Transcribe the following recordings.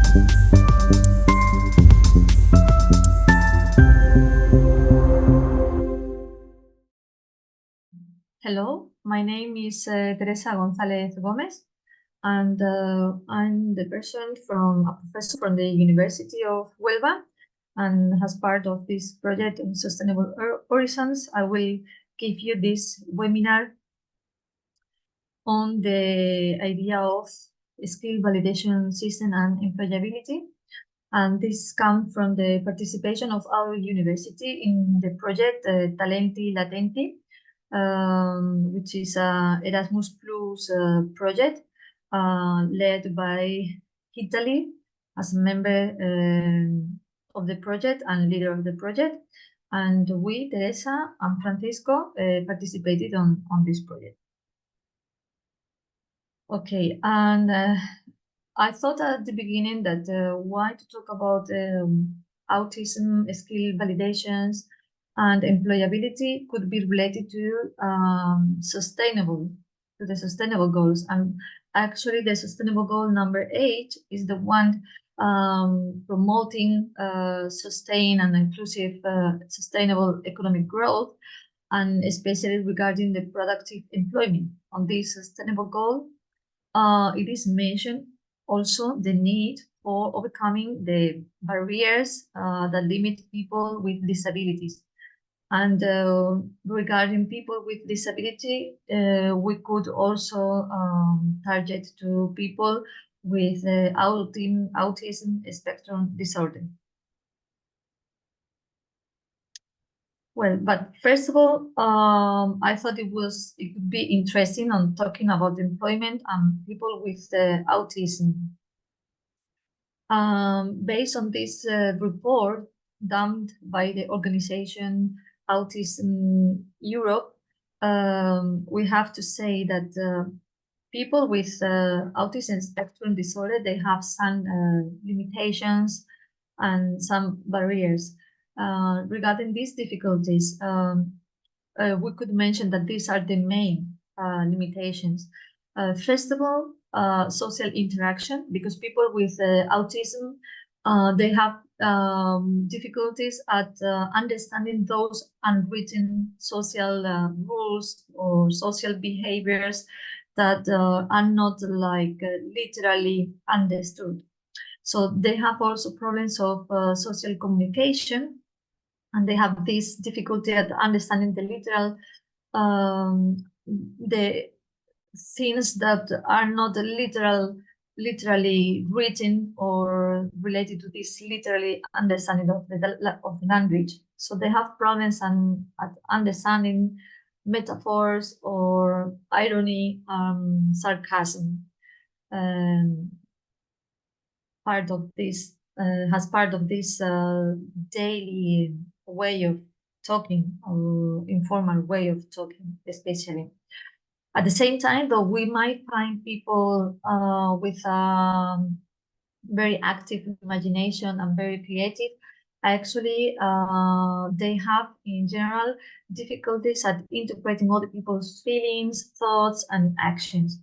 Hello, my name is Teresa Gonzales Gomez, and I'm the person from a professor from the University of Huelva. And as part of this project on Sustainable Horizons, I will give you this webinar on the idea of skill validation system and employability. And this comes from the participation of our university in the project Talenti Latenti, which is a Erasmus Plus project led by Italy as a member of the project and leader of the project. And we, Teresa and Francisco, participated on this project. Okay, and I thought at the beginning that why to talk about autism skill validations and employability could be related to the sustainable goals. And actually the sustainable goal number 8 is the one promoting sustained and inclusive sustainable economic growth, and especially regarding the productive employment. On this sustainable goal, it is mentioned also the need for overcoming the barriers that limit people with disabilities. And regarding people with disability, we could also target to people with autism spectrum disorder. Well, but first of all, I thought it could be interesting on talking about employment and people with autism. Based on this report done by the organization Autism Europe, we have to say that people with autism spectrum disorder, they have some limitations and some barriers. Regarding these difficulties, we could mention that these are the main limitations. First of all, social interaction, because people with autism, they have difficulties at understanding those unwritten social rules or social behaviors that are not like literally understood. So they have also problems of social communication, and they have this difficulty at understanding the literal the things that are not literally written or related to this literally understanding of the language. So they have problems at understanding metaphors or irony, sarcasm. Part of this daily way of talking, or informal way of talking, especially. At the same time, though, we might find people with very active imagination and very creative. Actually, they have, in general, difficulties at interpreting other people's feelings, thoughts, and actions.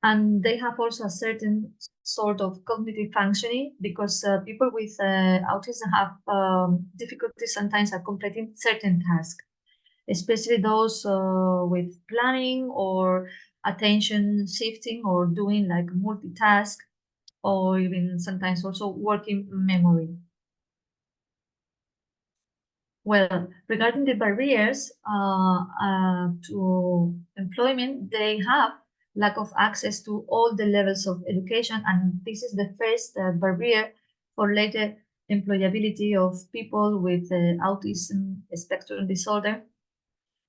And they have also a certain sort of cognitive functioning, because people with autism have difficulties sometimes at completing certain tasks, especially those with planning or attention shifting or doing like multitask, or even sometimes also working memory. Well, regarding the barriers to employment, they have lack of access to all the levels of education, and this is the first barrier for later employability of people with autism spectrum disorder,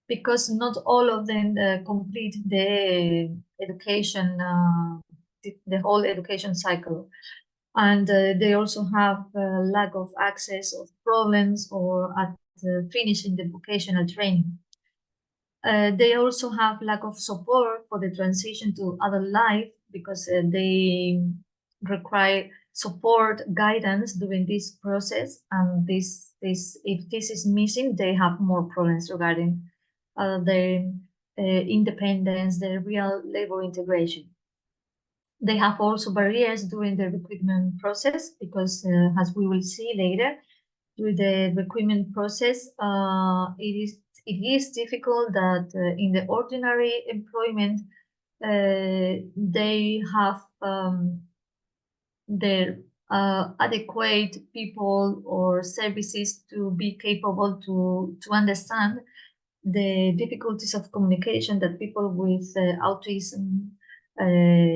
because not all of them complete the education, the whole education cycle. And they also have lack of access of problems or at finishing the vocational training. They also have lack of support for the transition to adult life, because they require support, guidance during this process. And if this is missing, they have more problems regarding their independence, their real labor integration. They have also barriers during the recruitment process because, as we will see later, through the recruitment process, it is difficult that in the ordinary employment they have their adequate people or services to be capable to understand the difficulties of communication that people with autism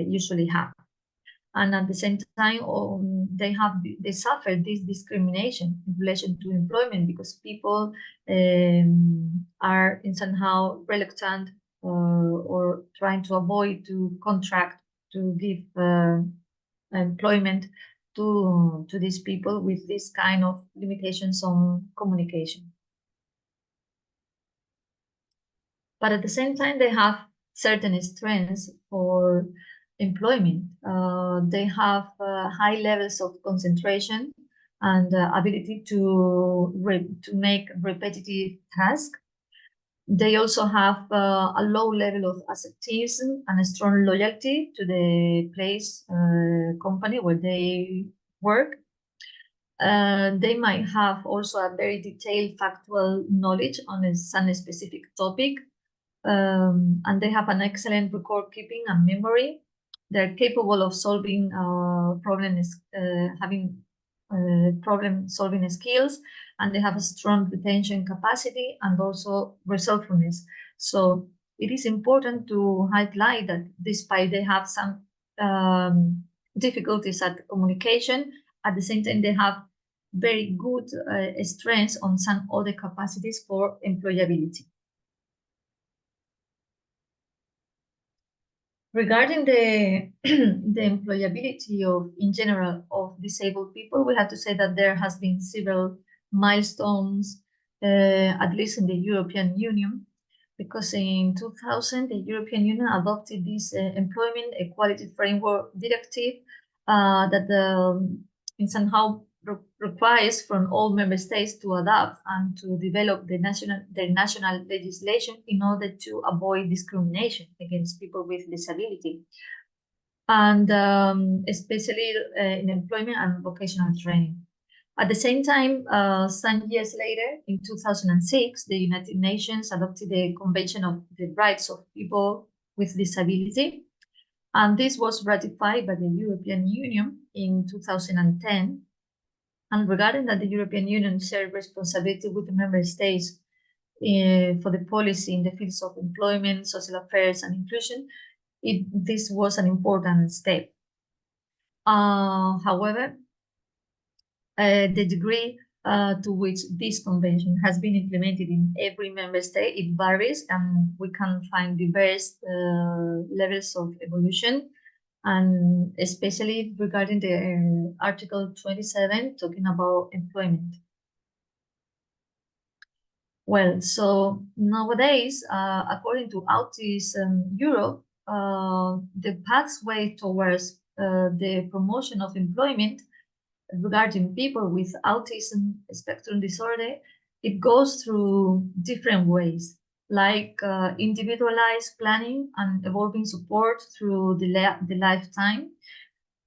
usually have. And at the same time, they suffer this discrimination in relation to employment because people are in somehow reluctant or trying to avoid to contract to give employment to these people with this kind of limitations on communication. But at the same time, they have certain strengths for employment. They have high levels of concentration and ability to make repetitive tasks. They also have a low level of acceptation and a strong loyalty to the place, company where they work. They might have also a very detailed factual knowledge on some specific topic, and they have an excellent record keeping and memory. They're capable of solving problems, having problem solving skills, and they have a strong retention capacity and also resourcefulness. So it is important to highlight that despite they have some difficulties at communication, at the same time they have very good strengths on some other capacities for employability. Regarding the the employability of, in general, of disabled people, we have to say that there has been several milestones, at least in the European Union, because in 2000 the European Union adopted this Employment Equality Framework Directive that in somehow requires from all member states to adapt and to develop their national legislation in order to avoid discrimination against people with disability, and especially in employment and vocational training. At the same time, some years later, in 2006, the United Nations adopted the Convention of the Rights of People with Disability, and this was ratified by the European Union in 2010. And regarding that, the European Union shared responsibility with the member states for the policy in the fields of employment, social affairs, and inclusion, this was an important step. However, the degree to which this convention has been implemented in every member state, it varies, and we can find diverse levels of evolution, and especially regarding the Article 27, talking about employment. Well, so nowadays, according to Autism Europe, the pathway towards the promotion of employment regarding people with autism spectrum disorder, it goes through different ways, like individualized planning and evolving support through the lifetime.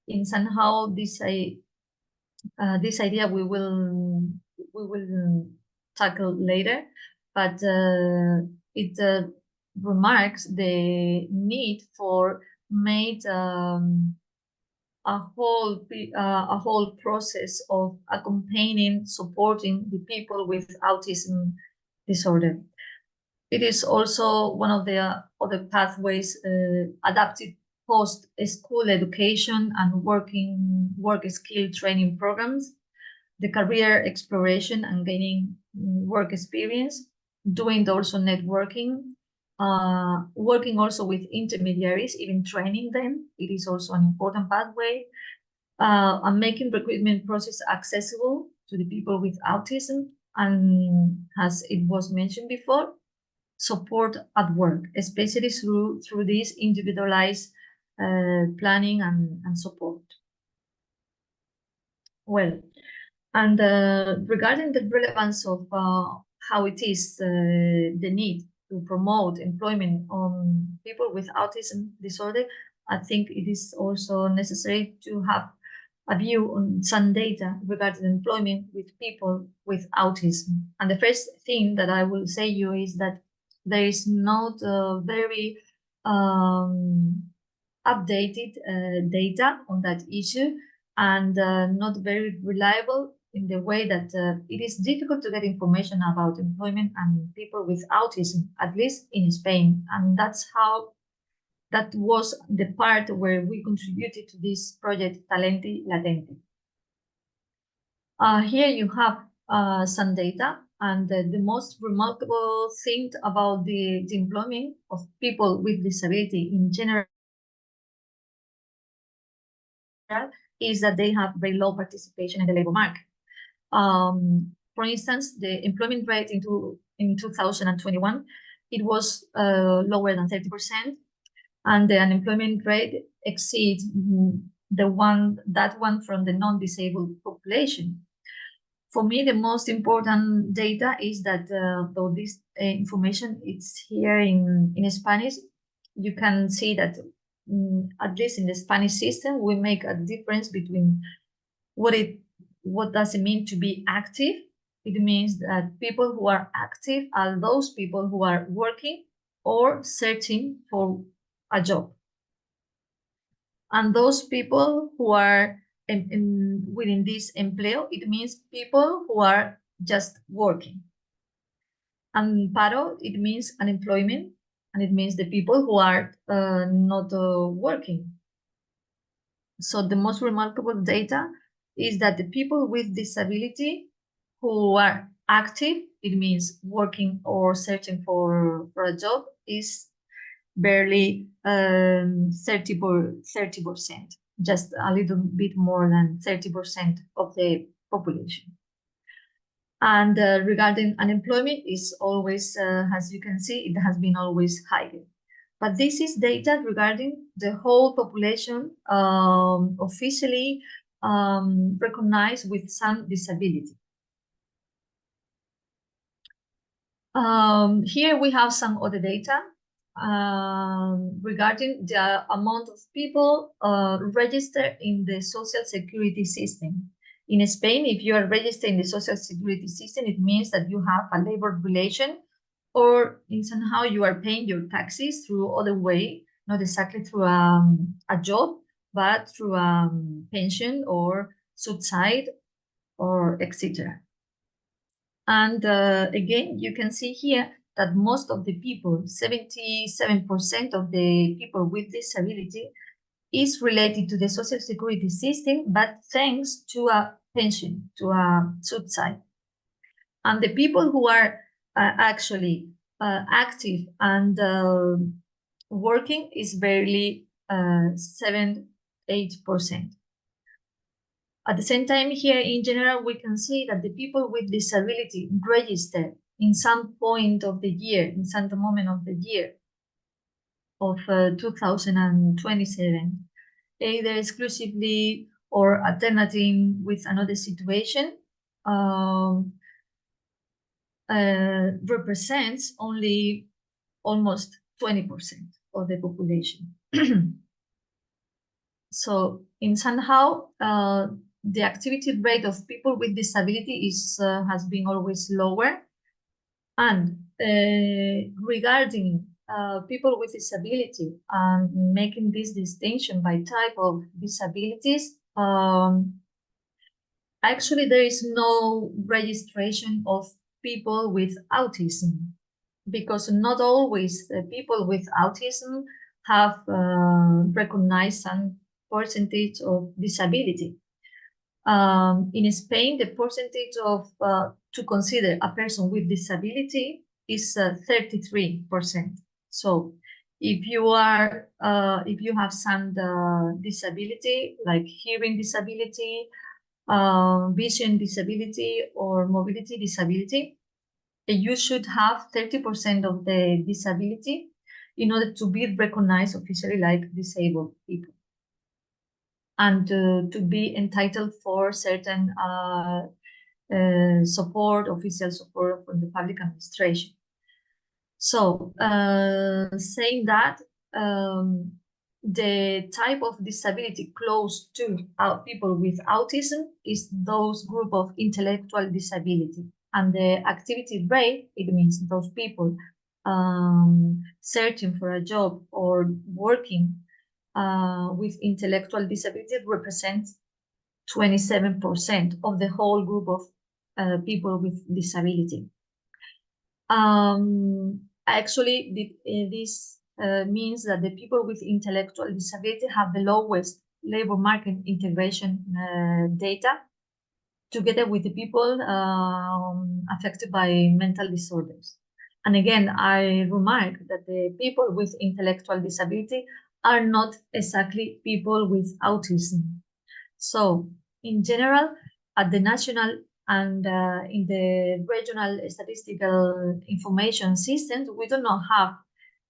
In somehow this idea we will tackle later, but it remarks the need for made a whole process of accompanying, supporting the people with autism disorder. It is also one of the other pathways adapted post-school education and work skill training programs, the career exploration and gaining work experience, doing also networking, working also with intermediaries, even training them. It is also an important pathway, and making recruitment process accessible to the people with autism, and as it was mentioned before, support at work, especially through this individualized planning and support. Well, and regarding the relevance of how it is the need to promote employment on people with autism disorder, I think it is also necessary to have a view on some data regarding employment with people with autism. And the first thing that I will say you is that there is not very updated data on that issue, and not very reliable in the way that it is difficult to get information about employment and people with autism, at least in Spain. And that was the part where we contributed to this project, Talenti Latente. Here you have some data, and the most remarkable thing about the employment of people with disability in general is that they have very low participation in the labor market. For instance, the employment rate in 2021, it was lower than 30%, and the unemployment rate exceeds that one from the non-disabled population. For me, the most important data is that though this information is here in Spanish, you can see that at least in the Spanish system, we make a difference between what does it mean to be active. It means that people who are active are those people who are working or searching for a job. And those people who are within this empleo, it means people who are just working. And paro, it means unemployment, and it means the people who are not working. So the most remarkable data is that the people with disability who are active, it means working or searching for a job, is barely 30%, just a little bit more than 30% of the population. And regarding unemployment, is always, as you can see, it has been always higher. But this is data regarding the whole population officially recognized with some disability. Here we have some other data regarding the amount of people registered in the social security system. In Spain, if you are registered in the social security system, it means that you have a labor relation, or in somehow you are paying your taxes through other way, not exactly through a job, but through a pension or subside or etc. And again, you can see here that most of the people, 77% of the people with disability, is related to the social security system, but thanks to a pension, to a subside. And the people who are actually active and working is barely 7-8%. At the same time, here in general, we can see that the people with disability registered in some point of the year, in some moment of the year of 2027, either exclusively or alternating with another situation, represents only almost 20% of the population. So in somehow, the activity rate of people with disability has been always lower. And regarding people with disability and making this distinction by type of disabilities, actually there is no registration of people with autism, because not always people with autism have recognized some percentage of disability. In Spain, the percentage of to consider a person with disability is 33%. So if you have some disability, like hearing disability, vision disability, or mobility disability, you should have 30% of the disability in order to be recognized officially like disabled people, and to be entitled for certain support, official support from the public administration. So saying that, the type of disability close to people with autism is those group of intellectual disability. And the activity rate, it means those people searching for a job or working with intellectual disability represents 27% of the whole group of people with disability. Actually, this means that the people with intellectual disability have the lowest labor market integration data, together with the people affected by mental disorders. And again, I remark that the people with intellectual disability are not exactly people with autism. So, in general, at the national and in the regional statistical information systems, we do not have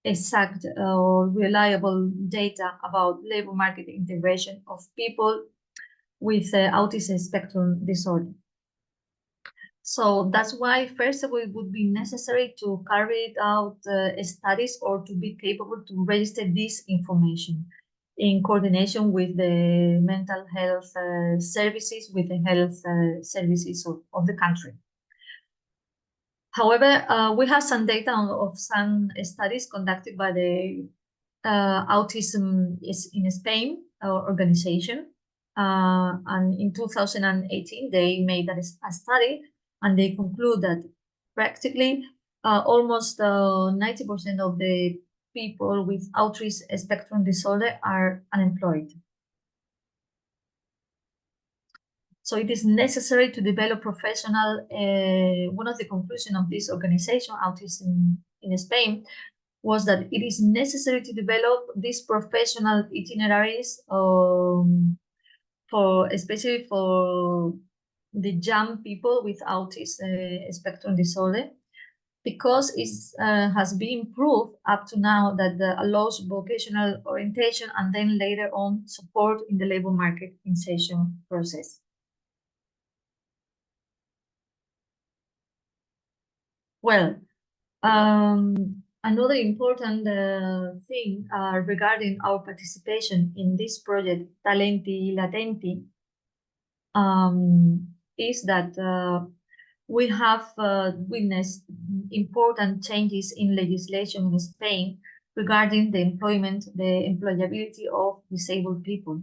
exact or reliable data about labor market integration of people with autism spectrum disorder. So that's why first it would be necessary to carry out studies or to be capable to register this information in coordination with the mental health services, with the health services of the country. However, we have some data of some studies conducted by the Autism is in Spain organization. And in 2018, they made a study and they conclude that practically almost 90% of the people with autism spectrum disorder are unemployed. So it is necessary to develop professional, one of the conclusions of this organization, Autism in Spain, was that it is necessary to develop these professional itineraries for especially for the young people with autism spectrum disorder, because it has been proved up to now that allows vocational orientation and then later on support in the labor market insertion process. Well, another important thing regarding our participation in this project, Talenti Latenti, is that we have witnessed important changes in legislation in Spain regarding the employability of disabled people.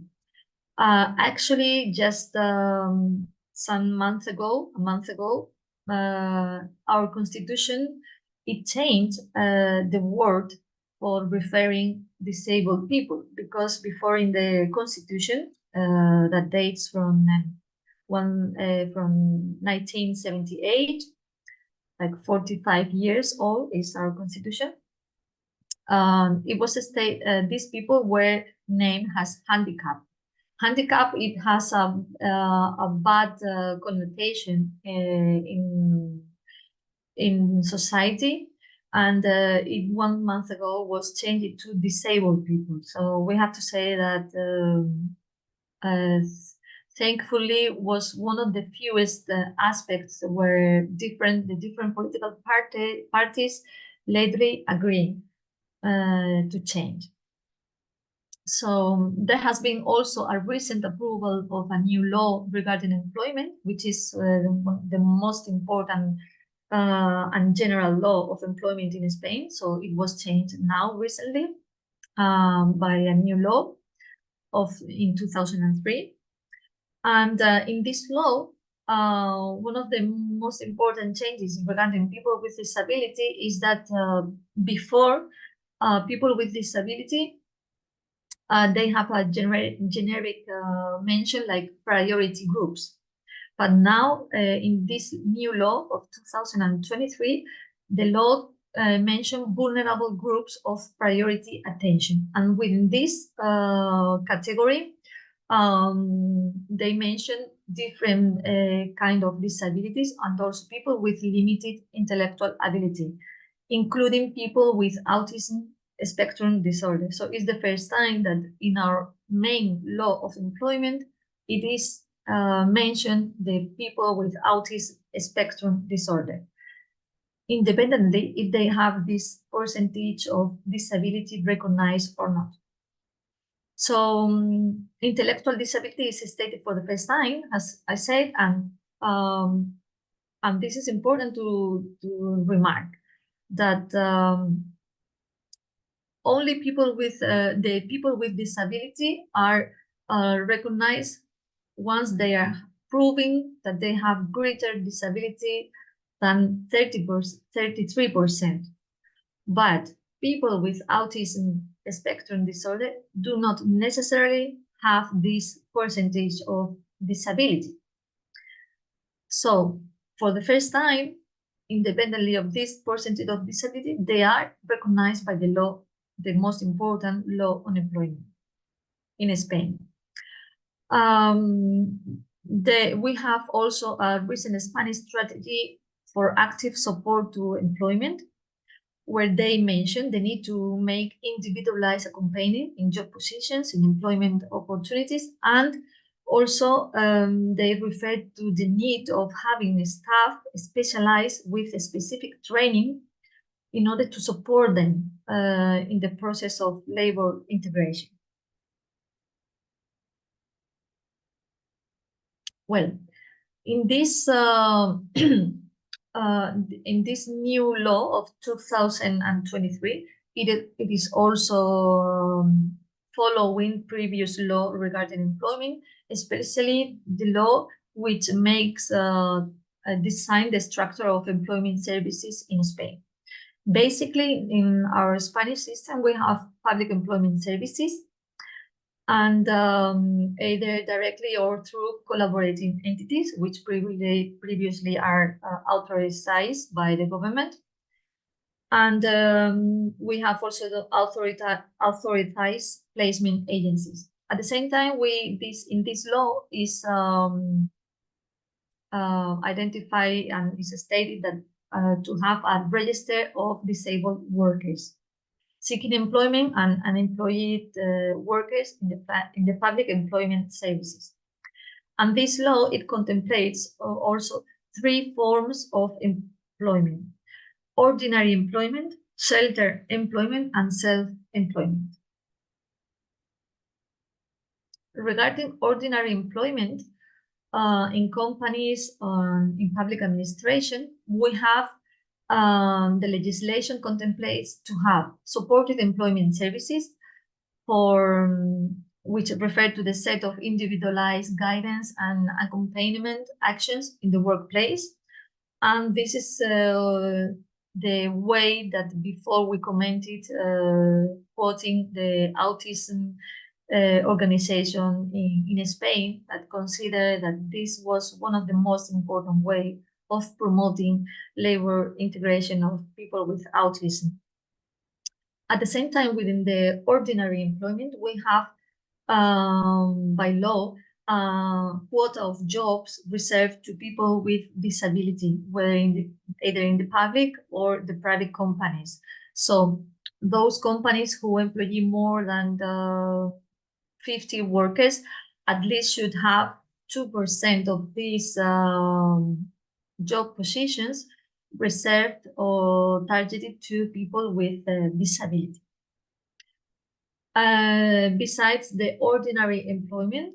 Actually, just some months ago, a month ago, our constitution, it changed the word for referring disabled people, because before in the constitution that dates from 1978, like 45 years old is our constitution. It was a state, these people were named as handicap. Handicap, it has a bad connotation in society, and it 1 month ago was changed to disabled people. So we have to say that thankfully was one of the fewest aspects where the different political parties lately agree to change. So there has been also a recent approval of a new law regarding employment, which is the most important and general law of employment in Spain. So it was changed now recently by a new law in 2003. And in this law, one of the most important changes regarding people with disability is that before people with disability, they have a generic mention like priority groups. But now in this new law of 2023, the law mentioned vulnerable groups of priority attention. And within this category, they mention different kind of disabilities and also people with limited intellectual ability, including people with autism spectrum disorder. So it's the first time that in our main law of employment, it is mentioned the people with autism spectrum disorder, independently if they have this percentage of disability recognized or not. So intellectual disability is stated for the first time, as I said, and this is important to remark that only people with the people with disability are recognized once they are proving that they have greater disability than 33%. But people with autism spectrum disorder do not necessarily have this percentage of disability. So for the first time, independently of this percentage of disability, they are recognized by the law, the most important law on employment in Spain. We have also a recent Spanish strategy for active support to employment, where they mention the need to make individualized accompanying in job positions, in employment opportunities, and also they refer to the need of having staff specialized with specific training in order to support them in the process of labor integration. Well, in this in this new law of 2023, it is also following previous law regarding employment, especially the law which makes design the structure of employment services in Spain. Basically, in our Spanish system, we have public employment services, and either directly or through collaborating entities, which previously are authorized by the government. And we have also the authorized placement agencies. At the same time, in this law is identified and is stated that to have a register of disabled workers seeking employment and unemployed workers in the public employment services. And this law, it contemplates also three forms of employment: ordinary employment, shelter employment, and self-employment. Regarding ordinary employment, in companies, in public administration, we have the legislation contemplates to have supported employment services for which refer to the set of individualized guidance and accompaniment actions in the workplace. And this is the way that before we commented, quoting the autism organization in Spain, that consider that this was one of the most important way of promoting labor integration of people with autism. At the same time, within the ordinary employment, we have by law quota of jobs reserved to people with disability, whether either in the public or the private companies. So those companies who employ more than 50 workers at least should have 2% of these job positions reserved or targeted to people with disability. Besides the ordinary employment,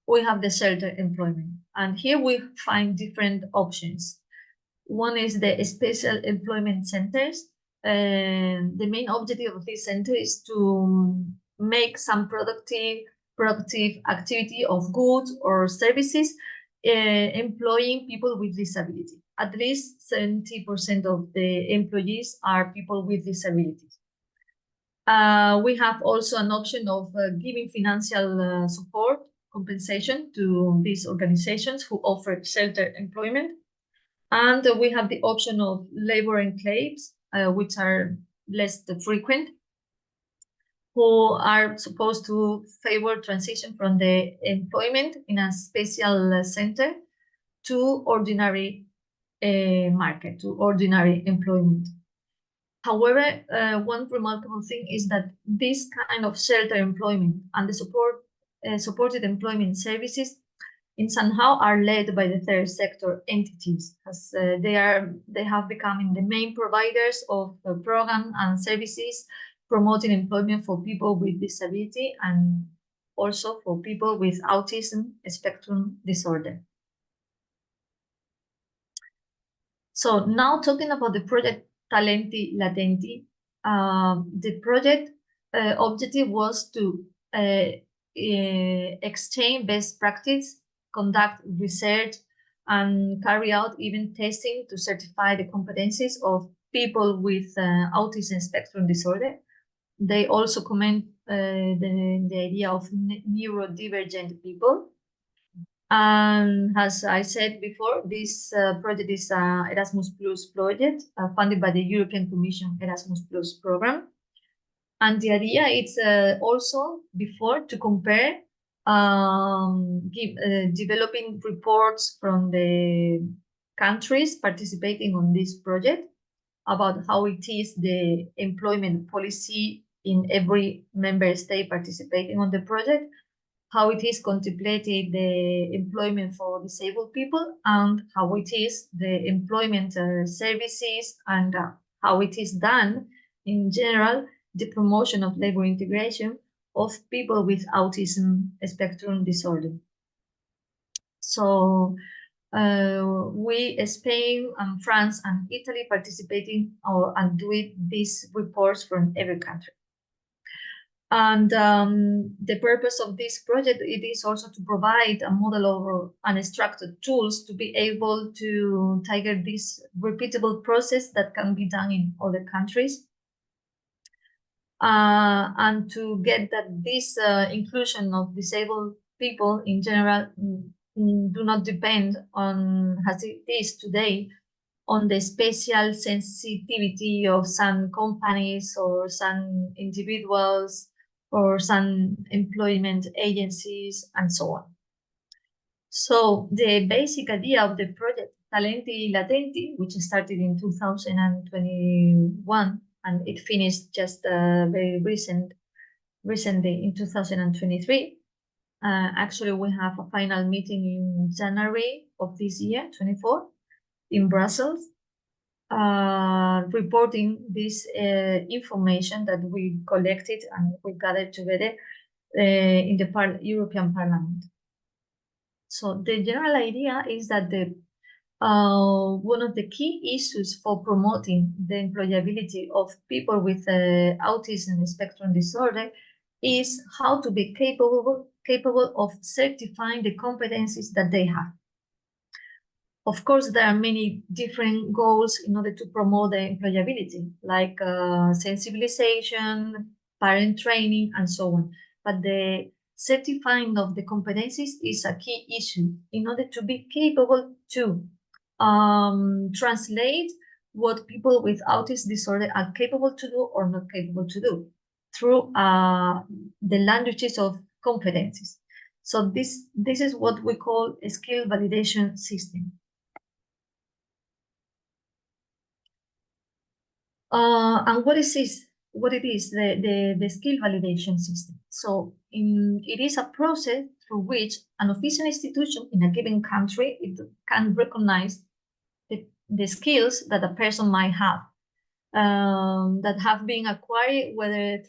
we have the shelter employment. And here we find different options. One is the special employment centers. The main objective of this center is to make some productive activity of goods or services employing people with disability. At least 70% of the employees are people with disabilities. We have also an option of giving financial support, compensation to these organizations who offer shelter employment. And we have the option of labor enclaves, which are less frequent, who are supposed to favor transition from the employment in a special center to ordinary market, to ordinary employment. However, one remarkable thing is that this kind of shelter employment and the supported employment services in somehow are led by the third sector entities, as they have become the main providers of program and services promoting employment for people with disability and also for people with autism spectrum disorder. So now talking about the project Talenti Latenti, the project objective was to exchange best practice, conduct research, and carry out even testing to certify the competencies of people with autism spectrum disorder. They also comment the idea of neurodivergent people. And as I said before, this project is an Erasmus Plus project funded by the European Commission Erasmus Plus program. And the idea is also before to compare developing reports from the countries participating on this project about how it is the employment policy in every member state participating on the project, how it is contemplated the employment for disabled people, and how it is the employment services, and how it is done in general, the promotion of labor integration of people with autism spectrum disorder. So we, Spain and France and Italy participating and doing these reports from every country. And the purpose of this project, it is also to provide a model of unstructured tools to be able to trigger this repeatable process that can be done in other countries. And to get that this inclusion of disabled people in general do not depend on, as it is today, on the special sensitivity of some companies or some individuals or some employment agencies and so on. So the basic idea of the project Talenti Latenti, which started in 2021 and it finished just very recently in 2023. Actually, we have a final meeting in January of this year, 24, in Brussels, reporting this information that we collected and we gathered together in the European Parliament. So the general idea is that the one of the key issues for promoting the employability of people with autism spectrum disorder is how to be capable of certifying the competencies that they have. Of course, there are many different goals in order to promote the employability, like sensibilization, parent training, and so on. But the certifying of the competencies is a key issue in order to be capable to translate what people with autism disorder are capable to do or not capable to do through the languages of competencies. So this is what we call a skill validation system. And what is this? What it is, the skill validation system. So it is a process through which an official institution in a given country it can recognize the skills that a person might have that have been acquired, whether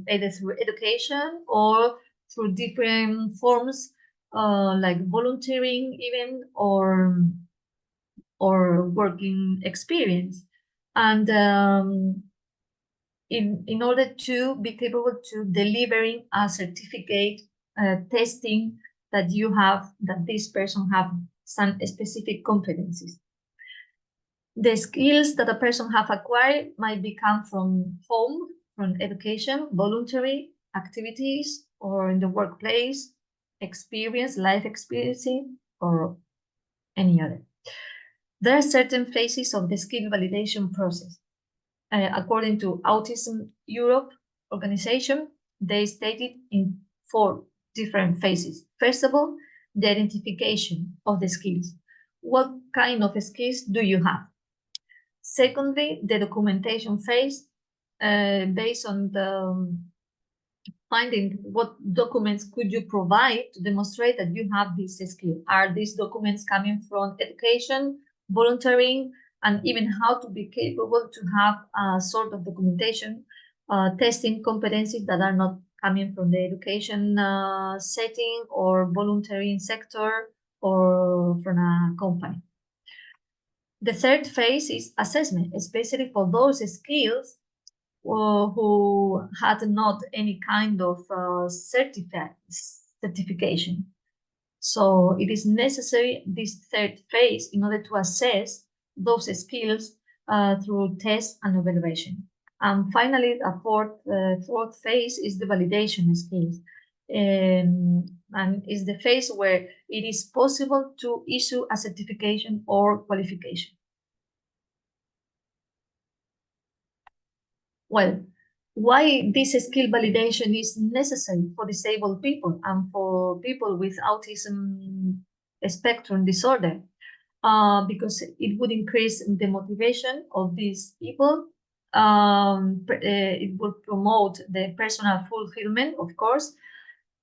either through education or through different forms like volunteering even or working experience. And in order to be capable to delivering a certificate testing that you have, that this person have some specific competencies. The skills that a person have acquired might become from home, from education, voluntary activities, or in the workplace, experience, life experiencing, or any other. There are certain phases of the skill validation process. According to Autism Europe organization, they stated in 4 different phases. First of all, the identification of the skills. What kind of skills do you have? Secondly, the documentation phase, based on the finding what documents could you provide to demonstrate that you have this skill. Are these documents coming from education, volunteering, and even how to be capable to have a sort of documentation testing competencies that are not coming from the education setting or volunteering sector or from a company. The third phase is assessment, especially for those skills who had not any kind of certification. So it is necessary, this third phase, in order to assess those skills through tests and evaluation. And finally, a fourth phase is the validation skills. And is the phase where it is possible to issue a certification or qualification. Well, why this skill validation is necessary for disabled people and for people with autism spectrum disorder? Because it would increase the motivation of these people. It would promote the personal fulfillment, of course,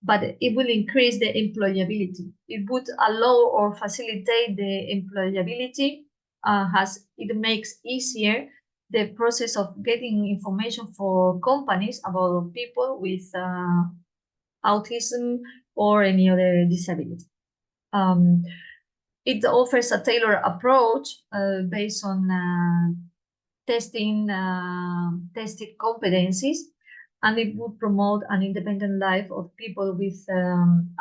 but it will increase the employability. It would allow or facilitate the employability, as it makes easier the process of getting information for companies about people with autism or any other disability. It offers a tailored approach based on tested competencies, and it would promote an independent life of people with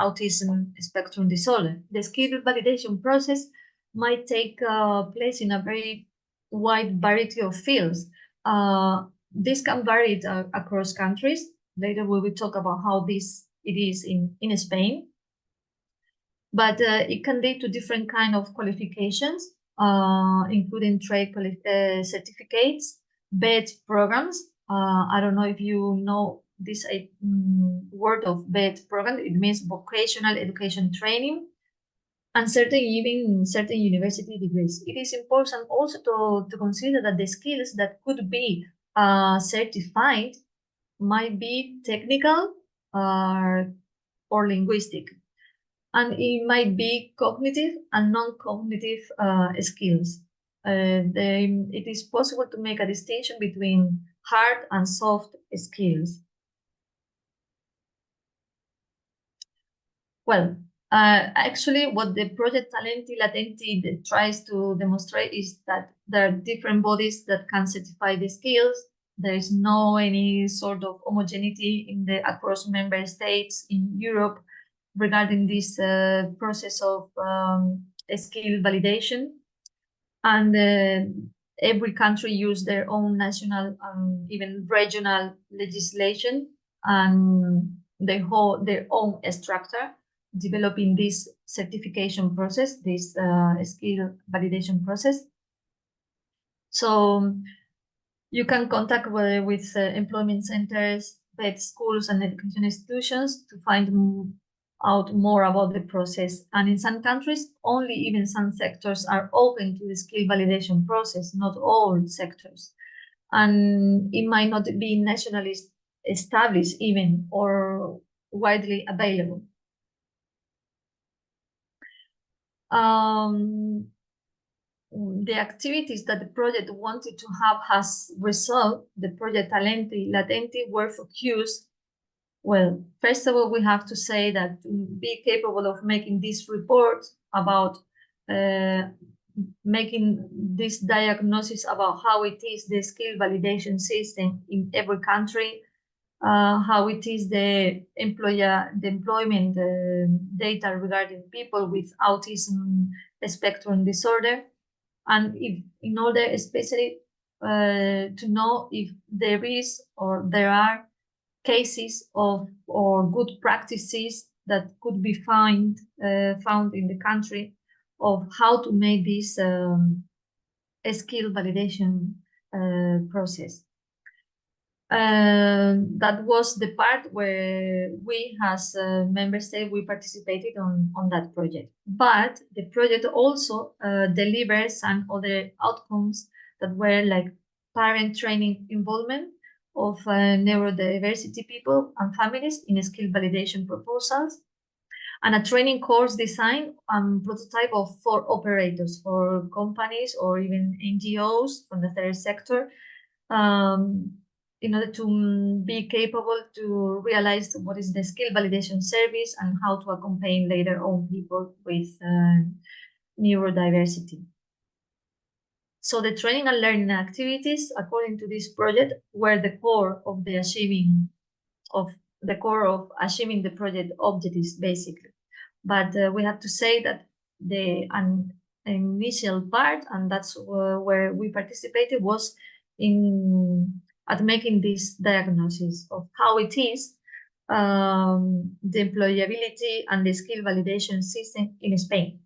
autism spectrum disorder. The skill validation process might take place in a very wide variety of fields. This can vary across countries. Later we will talk about how it is in Spain. But it can lead to different kind of qualifications, including trade certificates, BED programs. I don't know if you know this word of BED program. It means vocational education training, and certain university degrees. It is important also to consider that the skills that could be certified might be technical or linguistic, and it might be cognitive and non-cognitive skills. It is possible to make a distinction between hard and soft skills. Well, actually, what the project Talenti Latenti tries to demonstrate is that there are different bodies that can certify the skills. There is no any sort of homogeneity across member states in Europe regarding this process of skill validation. And every country use their own national, even regional legislation and their own structure, developing this certification process, this skill validation process. So you can contact with employment centers, vet schools, and education institutions to find out more about the process. And in some countries, only even some sectors are open to the skill validation process, not all sectors. And it might not be nationally established even or widely available. The activities that the project wanted to have as result, the project Talenti Latenti, were focused. Well, first of all, we have to say that to be capable of making this report about making this diagnosis about how it is the skill validation system in every country, how it is the employment data regarding people with autism spectrum disorder, and in order especially to know if there is or there are cases of or good practices that could be found in the country of how to make this skill validation process. That was the part where we, as a member state, we participated on that project. But the project also delivers some other outcomes that were like parent training involvement of neurodiversity people and families in skill validation proposals, and a training course design and prototype for operators, for companies or even NGOs from the third sector, in order to be capable to realize what is the skill validation service and how to accompany later on people with neurodiversity. So the training and learning activities, according to this project, were the core of achieving the project objectives, basically. But we have to say that the initial part, and that's where we participated, was at making this diagnosis of how it is the employability and the skill validation system in Spain.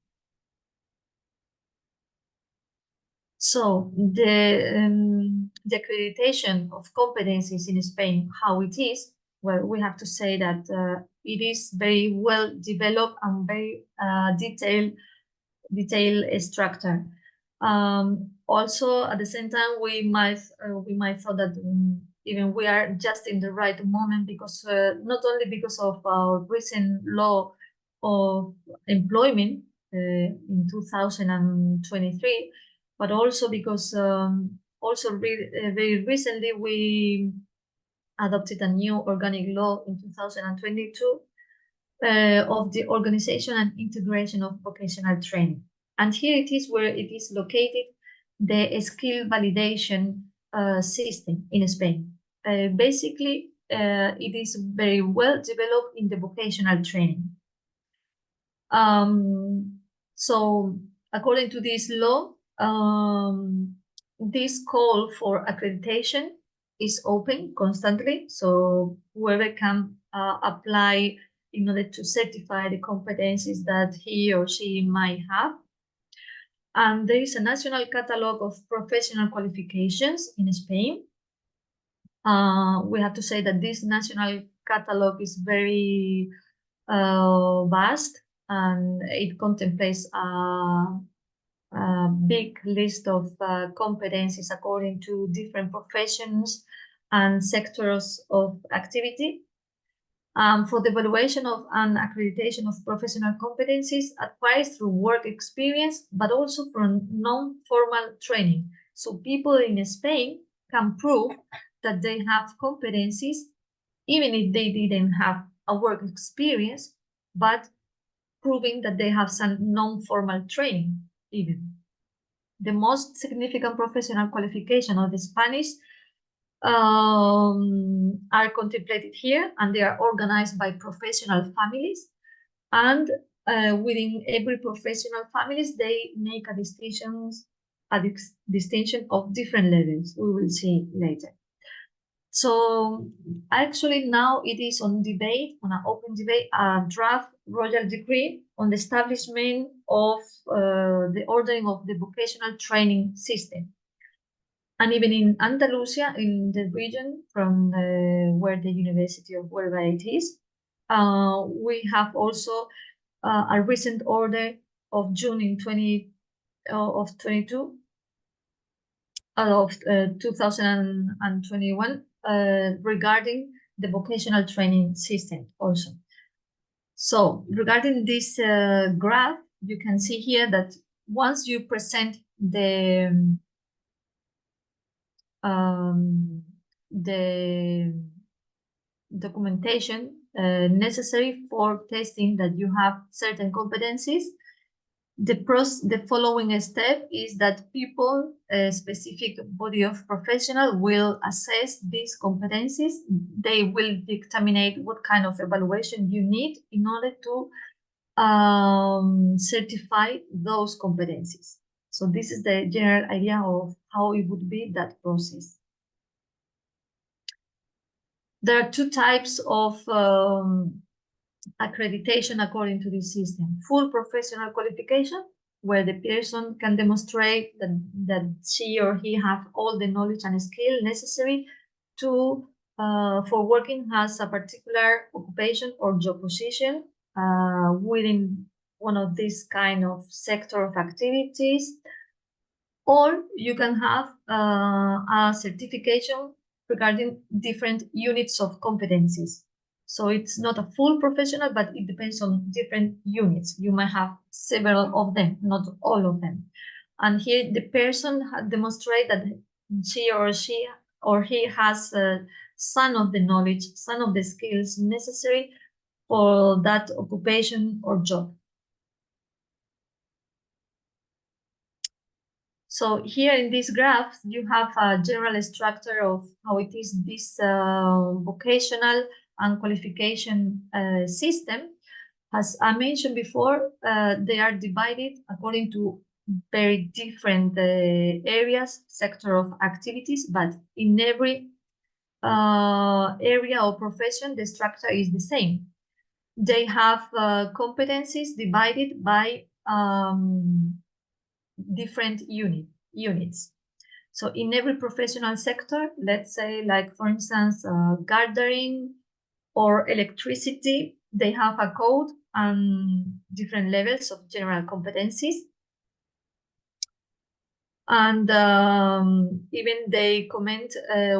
So the accreditation of competencies in Spain, how it is, well, we have to say that it is very well developed and very detailed structure. Also, at the same time, we might thought that even we are just in the right moment, because not only because of our recent law of employment in 2023, but also because very recently we adopted a new organic law in 2022 of the organization and integration of vocational training. And here it is where it is located, the skill validation system in Spain. Basically, it is very well developed in the vocational training. So according to this law, this call for accreditation is open constantly, so whoever can apply in order to certify the competencies that he or she might have. And there is a national catalog of professional qualifications in Spain. We have to say that this national catalog is very vast, and it contemplates a big list of competencies according to different professions and sectors of activity. For the evaluation of and accreditation of professional competencies acquired through work experience, but also from non-formal training. So people in Spain can prove that they have competencies, even if they didn't have a work experience, but proving that they have some non-formal training even. The most significant professional qualification of the Spanish are contemplated here, and they are organized by professional families. And within every professional families, they make a distinction of different levels. We will see later. So actually now it is on an open debate, a draft royal decree on the establishment of the ordering of the vocational training system. And even in Andalusia, in the region from where the University of Huelva it is, we have also a recent order of June in 2021 regarding the vocational training system also. So regarding this graph, you can see here that once you present the documentation necessary for testing that you have certain competencies, the following step is that people, a specific body of professional, will assess these competencies. They will determine what kind of evaluation you need in order to certify those competencies. So this is the general idea of how it would be that process. There are two types of accreditation according to this system. Full professional qualification, where the person can demonstrate that she or he have all the knowledge and skill necessary to for working as a particular occupation or job position within one of these kind of sector of activities. Or you can have a certification regarding different units of competencies. So it's not a full professional, but it depends on different units. You might have several of them, not all of them. And here the person demonstrates that she or she or he has some of the knowledge, some of the skills necessary for that occupation or job. So here in this graph, you have a general structure of how it is this vocational and qualification system. As I mentioned before, they are divided according to very different areas, sector of activities, but in every area or profession, the structure is the same. They have competencies divided by different units. So in every professional sector, let's say, like for instance, gardening or electricity, they have a code and different levels of general competencies. And even they comment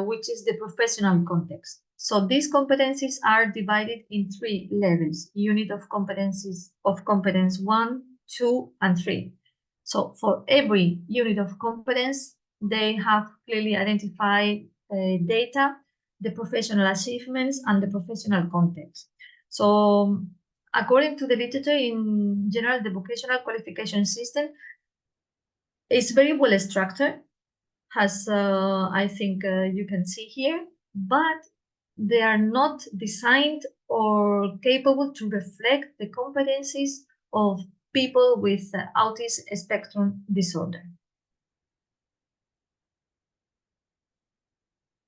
which is the professional context. So these competencies are divided in 3 levels: unit of competencies of competence 1, 2, and 3. So for every unit of competence, they have clearly identified data, the professional achievements, and the professional context. So according to the literature, in general, the vocational qualification system is very well structured, as I think you can see here, but they are not designed or capable to reflect the competencies of people with autism spectrum disorder.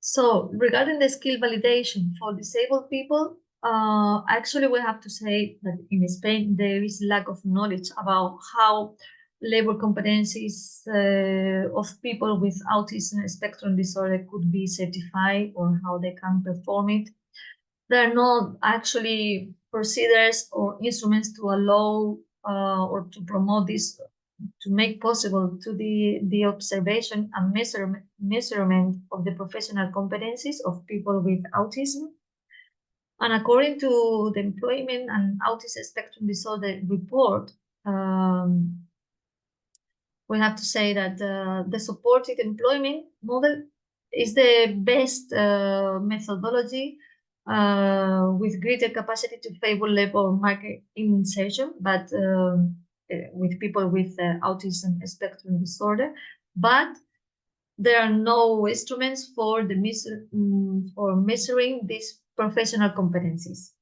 So regarding the skill validation for disabled people, actually we have to say that in Spain there is lack of knowledge about how labor competencies of people with autism spectrum disorder could be certified or how they can perform it. There are not actually procedures or instruments to allow or to promote this, to make possible to the observation and measurement of the professional competencies of people with autism. And according to the Employment and Autism Spectrum Disorder report, we have to say that the supported employment model is the best methodology with greater capacity to favor labor market insertion, but with people with autism spectrum disorder. But there are no instruments for for measuring these professional competencies.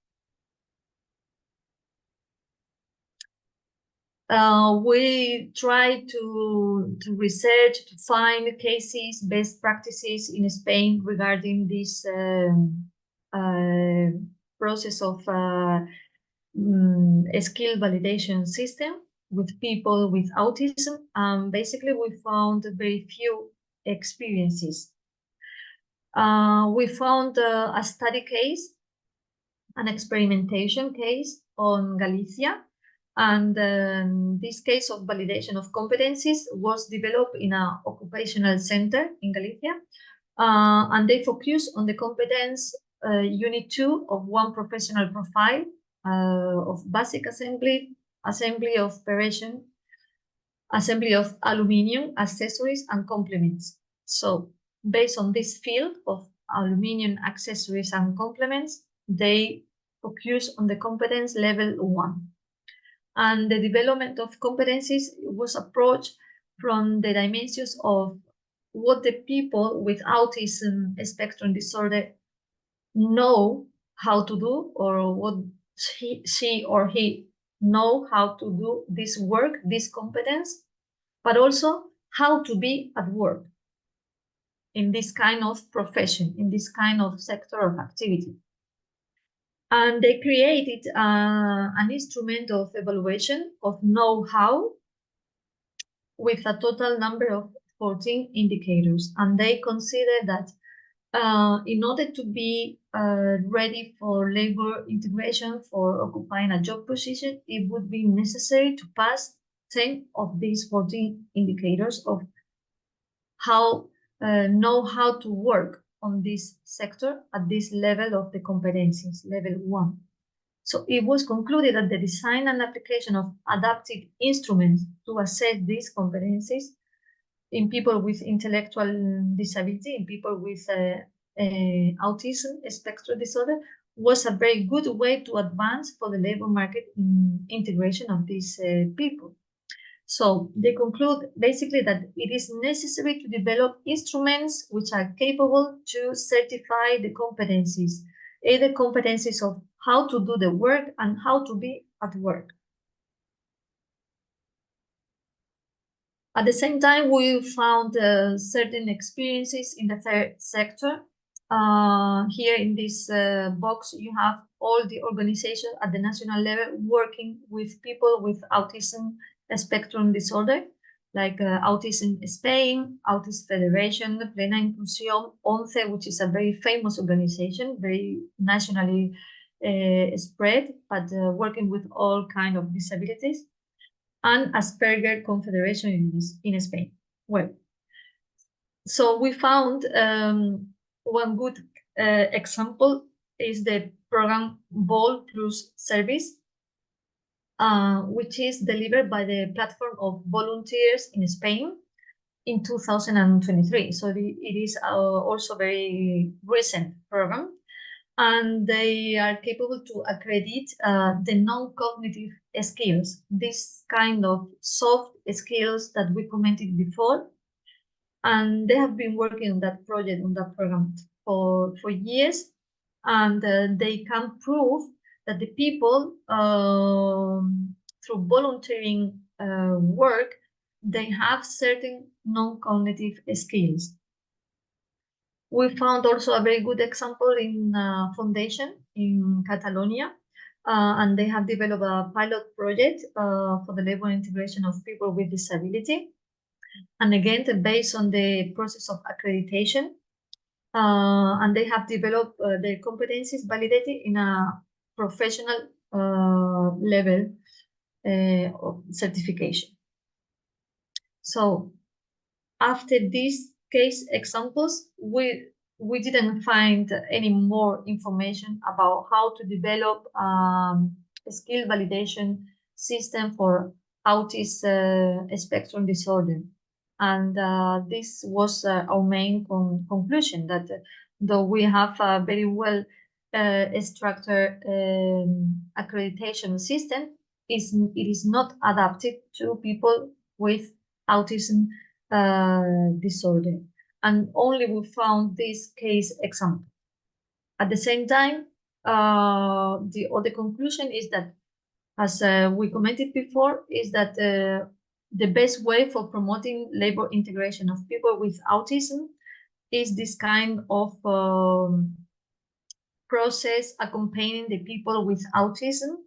We try to research, to find cases, best practices in Spain regarding this process of skill validation system with people with autism. Basically, we found very few experiences. We found a study case, an experimentation case on Galicia. And this case of validation of competencies was developed in an occupational center in Galicia. And they focus on the competence unit 2 of one professional profile of basic assembly of operation, assembly of aluminium, accessories, and complements. So based on this field of aluminium accessories and complements, they focus on the competence level 1. And the development of competencies was approached from the dimensions of what the people with autism spectrum disorder know how to do, or what she or he know how to do this work, this competence, but also how to be at work in this kind of profession, in this kind of sector of activity. And they created an instrument of evaluation of know-how with a total number of 14 indicators. And they consider that in order to be ready for labor integration, for occupying a job position, it would be necessary to pass 10 of these 14 indicators of how know how to work on this sector at this level of the competencies, level 1. So it was concluded that the design and application of adaptive instruments to assess these competencies in people with intellectual disability, in people with autism spectrum disorder, was a very good way to advance for the labor market integration of these people. So they conclude basically that it is necessary to develop instruments which are capable to certify the competencies, either competencies of how to do the work and how to be at work. At the same time, we found certain experiences in the third sector. Here in this box, you have all the organizations at the national level working with people with autism spectrum disorder, like Autism Spain, Autism Federation, Plena Inclusión, ONCE, which is a very famous organization, very nationally spread, but working with all kinds of disabilities, and Asperger Confederation in Spain. Well, so we found one good example is the program Vol Plus Service, which is delivered by the platform of volunteers in Spain in 2023. So it is also very recent program, and they are capable to accredit the non-cognitive skills, this kind of soft skills that we commented before. And they have been working on that project, on that program for years, and they can prove that the people, through volunteering work, they have certain non-cognitive skills. We found also a very good example in foundation in Catalonia, and they have developed a pilot project for the labor integration of people with disability. And again, based on the process of accreditation, and they have developed their competencies validated in a professional level of certification. So after these case examples, we didn't find any more information about how to develop a skill validation system for autism spectrum disorder. And this was our main conclusion, that though we have a very well structured accreditation system, it is not adapted to people with autism disorder. And only we found this case example. At the same time, the other conclusion is that, as we commented before, is that the best way for promoting labor integration of people with autism is this kind of process accompanying the people with autism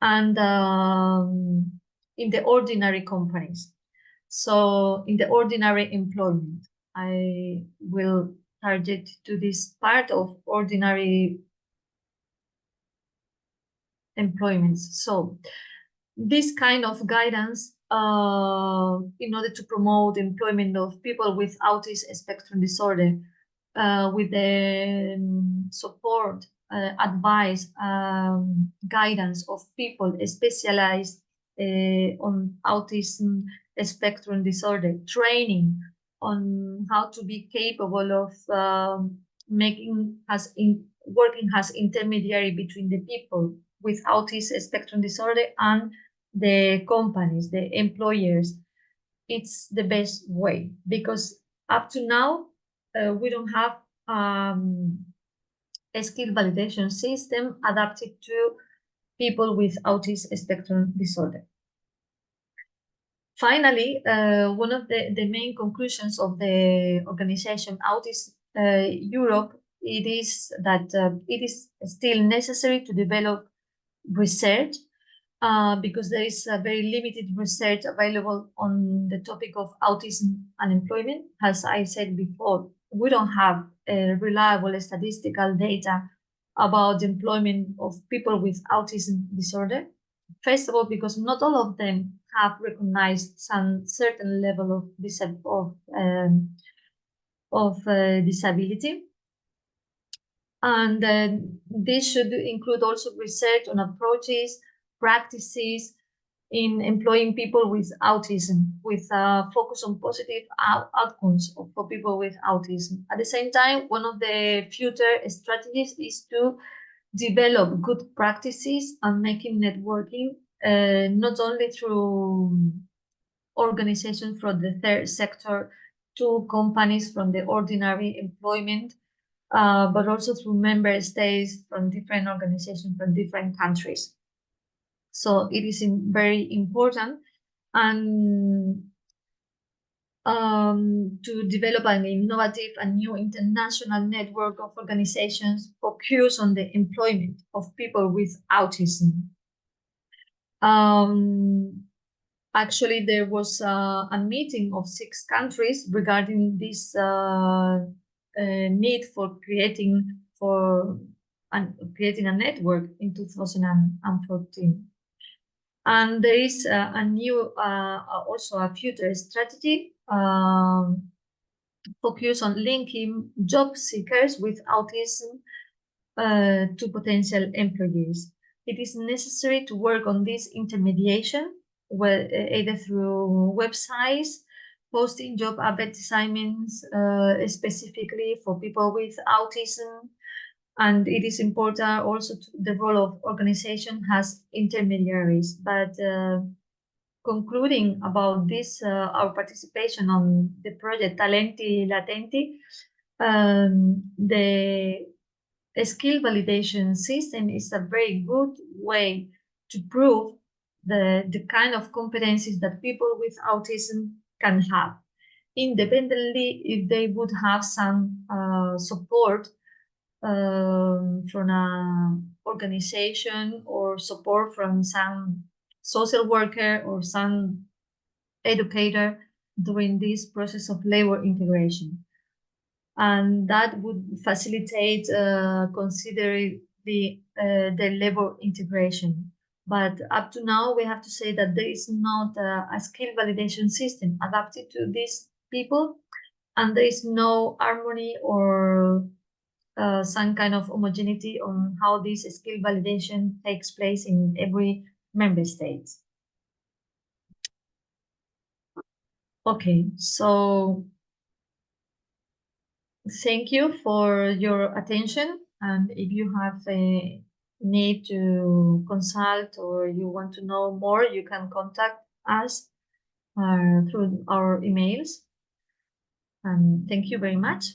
and in the ordinary companies. So in the ordinary employment, I will target to this part of ordinary employments. So this kind of guidance in order to promote employment of people with autism spectrum disorder, with the support, advice, guidance of people specialized on autism spectrum disorder, training on how to be capable of working as intermediary between the people with autism spectrum disorder and the companies, the employers. It's the best way, because up to now we don't have a skill validation system adapted to people with autism spectrum disorder. Finally, one of the main conclusions of the organization Autism Europe, it is that it is still necessary to develop research, because there is a very limited research available on the topic of autism and employment. As I said before, we don't have reliable statistical data about the employment of people with autism disorder. First of all, because not all of them have recognized some certain level of disability. And this should include also research on approaches, practices, in employing people with autism, with a focus on positive outcomes for people with autism. At the same time, one of the future strategies is to develop good practices and making networking not only through organizations from the third sector to companies from the ordinary employment, but also through member states from different organizations from different countries. So it is very important and to develop an innovative and new international network of organizations focused on the employment of people with autism. Actually, there was a meeting of 6 countries regarding this need for creating a network in 2014. And there is a new, also a future strategy focused on linking job seekers with autism to potential employees. It is necessary to work on this intermediation, either through websites, posting job advertisements specifically for people with autism. And it is important also the role of organization has intermediaries. But concluding about this, our participation on the project Talenti Latenti, the skill validation system is a very good way to prove the kind of competencies that people with autism can have, independently if they would have some support from an organization or support from some social worker or some educator during this process of labor integration. And that would facilitate considering the labor integration. But up to now, we have to say that there is not a skill validation system adapted to these people, and there is no harmony or some kind of homogeneity on how this skill validation takes place in every member state. Okay, so thank you for your attention. And if you have a need to consult or you want to know more, you can contact us through our emails. And thank you very much.